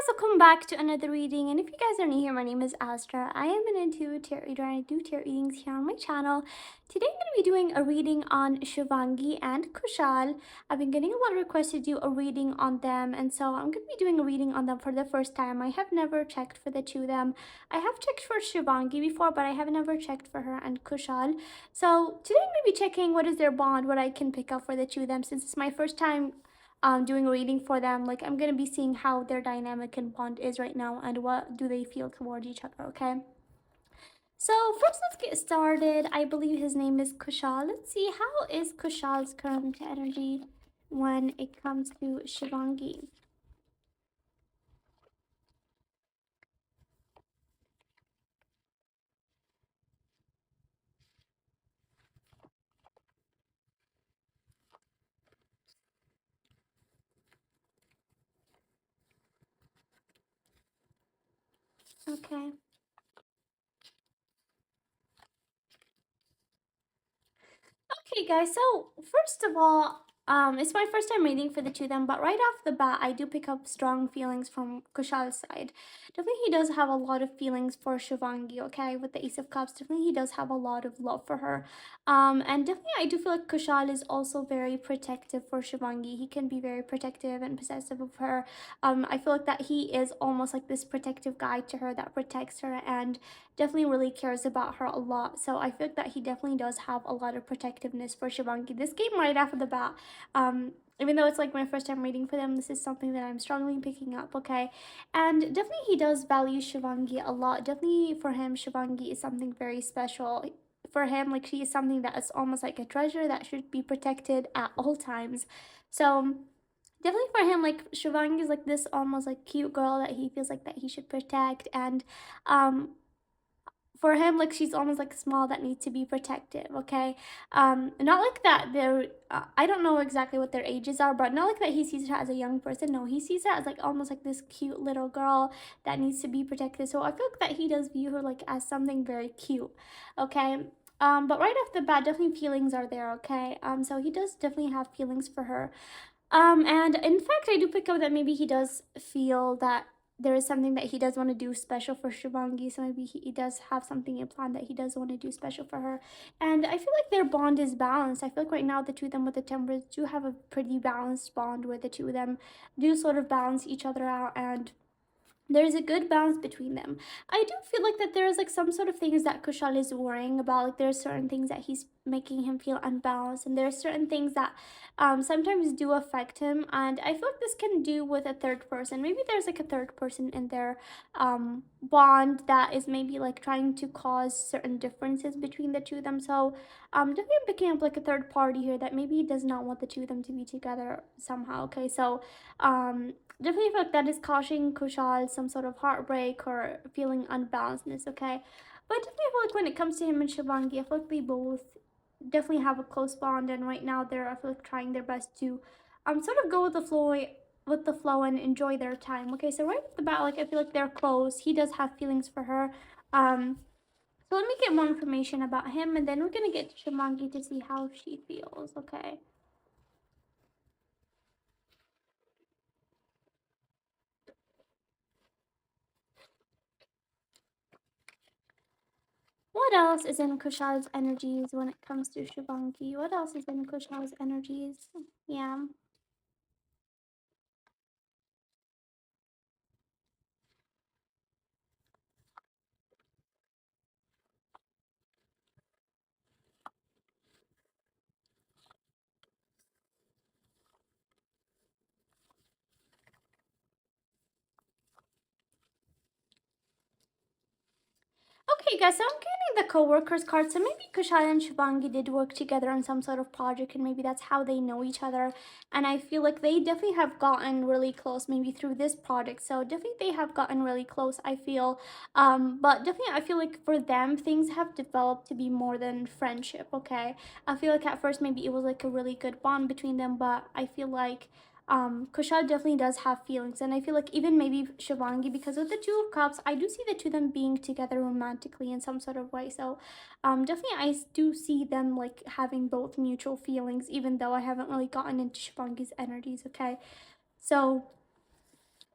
welcome back to another reading. And if you guys are new here, my name is Astra. I am an intuitive tarot reader and I do tarot readings here on my channel. Today I'm going to be doing a reading on Shivangi and Kushal. I've been getting a lot of requests to do a reading on them, and so I'm going to be doing a reading on them for the first time. I have never checked for the two of them. I have checked for Shivangi before, but I have never checked for her and Kushal. So today I'm going to be checking what is their bond, what I can pick up for the two of them, since it's my first time doing a reading for them. Like, I'm gonna be seeing how their dynamic and bond is right now and what do they feel towards each other. Okay, so first let's get started. I believe his name is Kushal. Let's see, how is Kushal's current energy when it comes to Shivangi? Okay. Okay, guys, so first of all, it's my first time reading for the two of them, but right off the bat, I do pick up strong feelings from Kushal's side. Definitely, he does have a lot of feelings for Shivangi, okay, with the Ace of Cups. Definitely, he does have a lot of love for her. And definitely, I do feel like Kushal is also very protective for Shivangi. He can be very protective and possessive of her. I feel like that he is almost like this protective guide to her that protects her and definitely really cares about her a lot. So I feel like that he definitely does have a lot of protectiveness for Shivangi. This game right after the bat, even though it's like my first time reading for them, this is something that I'm strongly picking up, okay? And definitely he does value Shivangi a lot. Definitely for him, Shivangi is something very special. For him, like, she is something that is almost like a treasure that should be protected at all times. So definitely for him, like, Shivangi is like this almost like cute girl that he feels like that he should protect. And um for him, like, she's almost like small that needs to be protective, okay? Not like that they're I don't know exactly what their ages are, but not like that he sees her as a young person. No, he sees her as like almost like this cute little girl that needs to be protected. So I feel like that he does view her like as something very cute, okay? But right off the bat, definitely feelings are there, okay? So he does definitely have feelings for her. And in fact, I do pick up that maybe he does feel that there is something that he does want to do special for Shivangi. So maybe he does have something in plan that he does want to do special for her. And I feel like their bond is balanced. I feel like right now the two of them with the Temperance do have a pretty balanced bond where the two of them do sort of balance each other out, and there's a good balance between them. I do feel like that there is like some sort of things that Kushal is worrying about. Like, there are certain things that he's making him feel unbalanced, and there are certain things that sometimes do affect him. And I feel like this can do with a third person. Maybe there's like a third person in their bond that is maybe like trying to cause certain differences between the two of them. So definitely I'm picking up like a third party here that maybe does not want the two of them to be together somehow. Okay, so definitely feel like that is causing Kushal some sort of heartbreak or feeling unbalancedness, okay? But definitely feel like when it comes to him and Shivangi, I feel like they both definitely have a close bond, and right now they're, I feel like, trying their best to sort of go with the flow and enjoy their time. Okay, so right off the bat, like, I feel like they're close. He does have feelings for her. So let me get more information about him, and then we're gonna get to Shivangi to see how she feels, okay? What else is in Kushal's energies when it comes to Shivangi? What else is in Kushal's energies? Yeah. Okay, guys, so I'm getting the co-workers card. So maybe Kushal and Shivangi did work together on some sort of project, and maybe that's how they know each other. And I feel like they definitely have gotten really close, maybe through this project. So definitely they have gotten really close, I feel. But definitely I feel like for them, things have developed to be more than friendship, okay? I feel like at first maybe it was like a really good bond between them, but I feel like Kushal definitely does have feelings, and I feel like even maybe Shivangi, because with the Two of Cups, I do see the two of them being together romantically in some sort of way. So, definitely I do see them like having both mutual feelings, even though I haven't really gotten into Shivangi's energies. Okay, so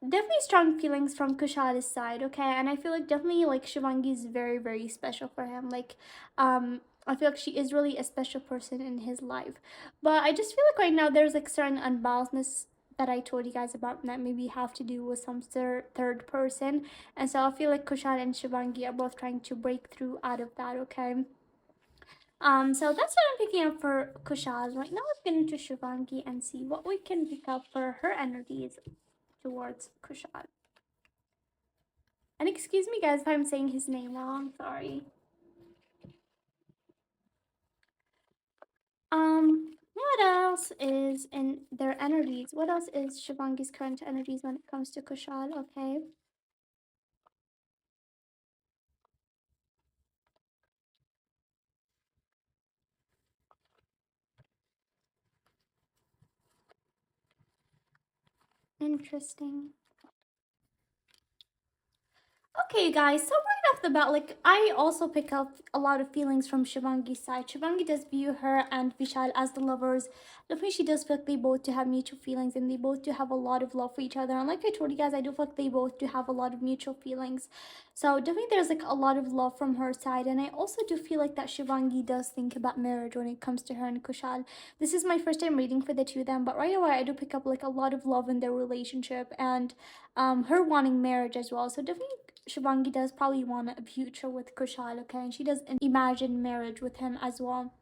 definitely strong feelings from Kushal's side, okay? And I feel like definitely like Shivangi is very, very special for him. Like, I feel like she is really a special person in his life. But I just feel like right now there's like certain unbalancedness that I told you guys about that maybe have to do with some third person. And so I feel like Kushal and Shivangi are both trying to break through out of that, okay? So that's what I'm picking up for Kushal. Right now, let's get into Shivangi and see what we can pick up for her energies towards Kushal. And excuse me, guys, if I'm saying his name wrong. Sorry. What else is in their energies? What else is Shivangi's current energies when it comes to Kushal? Okay, interesting. Okay, guys, so right off the bat, like, I also pick up a lot of feelings from Shivangi's side. Shivangi does view her and Vishal as the lovers. Definitely, she does feel like they both do have mutual feelings and they both do have a lot of love for each other. And like I told you guys, I do feel like they both do have a lot of mutual feelings. So definitely, there's like a lot of love from her side. And I also do feel like that Shivangi does think about marriage when it comes to her and Kushal. This is my first time reading for the two of them, but right away, I do pick up like a lot of love in their relationship and her wanting marriage as well. So definitely Shivangi does probably want a future with Kushal, okay? And she does imagine marriage with him as well.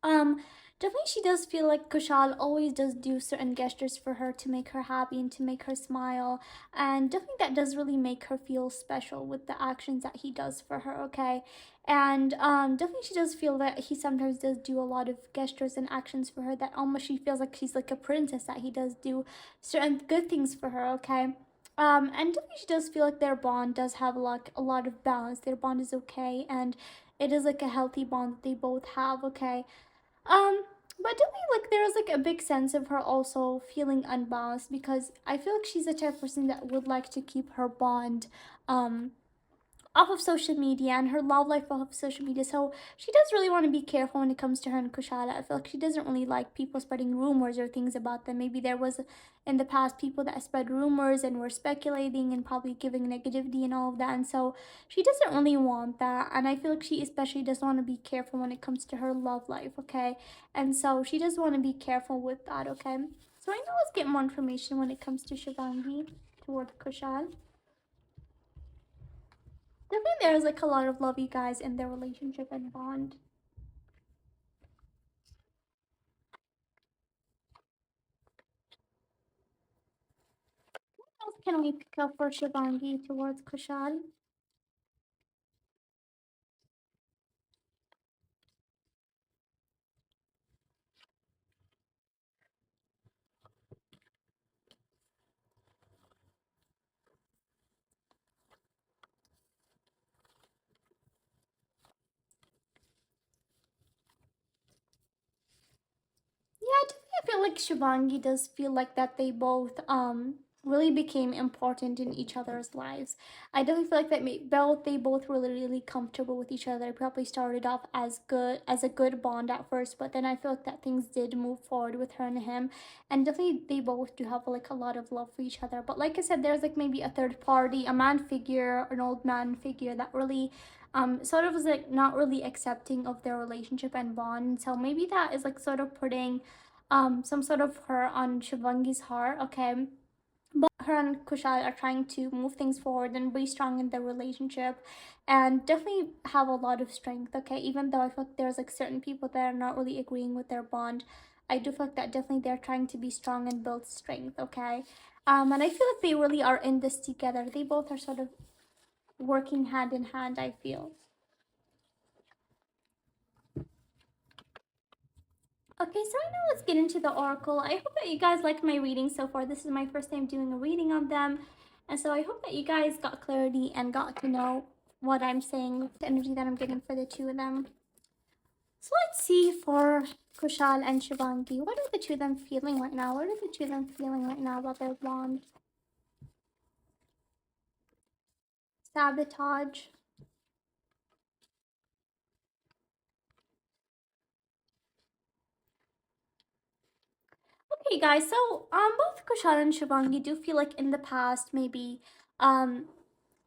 Um, Definitely she does feel like Kushal always does do certain gestures for her to make her happy and to make her smile. And definitely that does really make her feel special with the actions that he does for her, okay? And definitely she does feel that he sometimes does do a lot of gestures and actions for her that almost she feels like she's like a princess, that he does do certain good things for her, okay? And definitely she does feel like their bond does have like a lot of balance. Their bond is okay and it is like a healthy bond that they both have, okay? Um, but definitely like there's like a big sense of her also feeling unbalanced because I feel like she's the type of person that would like to keep her bond um off of social media and her love life off of social media. So she does really want to be careful when it comes to her and Kushala. I feel like she doesn't really like people spreading rumors or things about them. Maybe there was in the past people that spread rumors and were speculating and probably giving negativity and all of that. And so she doesn't really want that. And I feel like she especially does want to be careful when it comes to her love life, okay? And so she does want to be careful with that, okay? So right now let's get more information when it comes to Shivangi toward Kushal. Definitely there's like a lot of love, you guys, in their relationship and bond. What else can we pick up for Shivangi towards Kushal? Yeah, I definitely feel like Shivangi does feel like that they both really became important in each other's lives. I definitely feel like that they both were really comfortable with each other. Probably started off as a good bond at first, but then I feel like that things did move forward with her and him, and definitely they both do have like a lot of love for each other. But like I said, there's like maybe a third party, a man figure, an old man figure that really sort of was like not really accepting of their relationship and bond. So maybe that is like sort of putting some sort of her on Shivangi's heart, okay? But her and Kushal are trying to move things forward and be strong in their relationship and definitely have a lot of strength, okay? Even though I feel like there's like certain people that are not really agreeing with their bond, I do feel like that definitely they're trying to be strong and build strength, okay? And I feel like they really are in this together. They both are sort of working hand in hand, I feel. Okay, so right now let's get into the oracle. I hope that you guys liked my reading so far. This is my first time doing a reading on them. And so I hope that you guys got clarity and got to know what I'm saying, the energy that I'm getting for the two of them. So let's see for Kushal and Shivangi. What are the two of them feeling right now? What are the two of them feeling right now about their bond? Sabotage. Okay, guys, so both Kushal and Shivangi do feel like in the past maybe um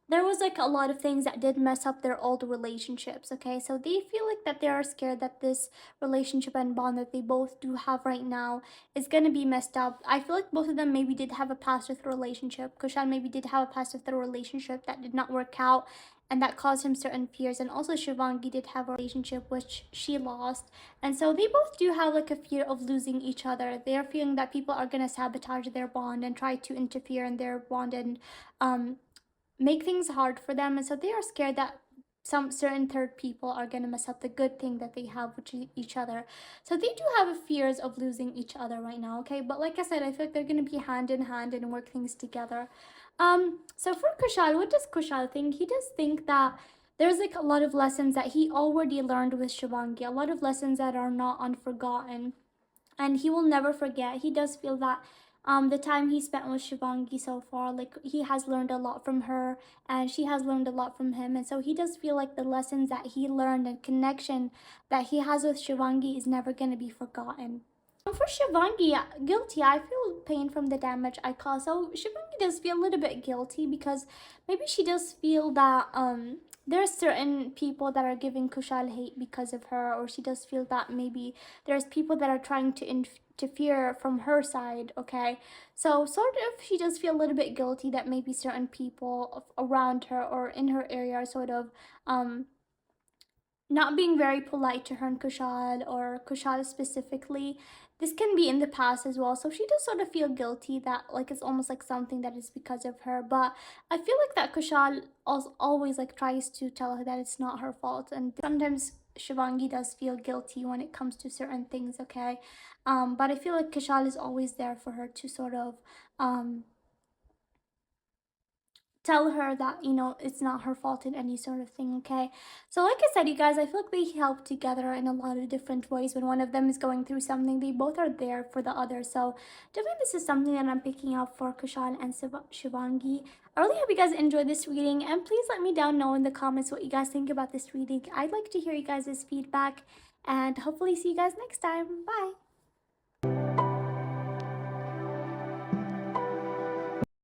there was like a lot of things that did mess up their old relationships. Okay, so they feel like that they are scared that this relationship and bond that they both do have right now is gonna be messed up. I feel like both of them maybe did have a past with a relationship. Kushal maybe did have a past with a relationship that did not work out and that caused him certain fears, and also Shivangi did have a relationship which she lost, and so they both do have like a fear of losing each other. They are feeling that people are gonna sabotage their bond and try to interfere in their bond and um make things hard for them, and so they are scared that some certain third people are going to mess up the good thing that they have with each other. So they do have fears of losing each other right now. Okay, but like I said, I feel like they're going to be hand in hand and work things together. So for Kushal, what does Kushal think? He does think that there's like a lot of lessons that he already learned with Shivangi, a lot of lessons that are not unforgotten and he will never forget. He does feel that the time he spent with Shivangi so far, like he has learned a lot from her and she has learned a lot from him. And so he does feel like the lessons that he learned and connection that he has with Shivangi is never going to be forgotten. For Shivangi, guilty. I feel pain from the damage I caused. So Shivangi does feel a little bit guilty because maybe she does feel that there are certain people that are giving Kushal hate because of her, or she does feel that maybe there's people that are trying to interfere from her side. Okay, so sort of she does feel a little bit guilty that maybe certain people around her or in her area are sort of not being very polite to her and Kushal or Kushal specifically. This can be in the past as well. So she does sort of feel guilty that like it's almost like something that is because of her. But I feel like that Kushal also always like tries to tell her that it's not her fault. And sometimes Shivangi does feel guilty when it comes to certain things, okay? But I feel like Kushal is always there for her to sort of um tell her that it's not her fault in any sort of thing. Okay, so like I said, you guys, I feel like they help together in a lot of different ways. When one of them is going through something, they both are there for the other. So definitely this is something that I'm picking up for Kushal and Shivangi. I really hope you guys enjoyed this reading, and please let me down know in the comments what you guys think about this reading. I'd like to hear you guys' feedback, and hopefully see you guys next time. Bye.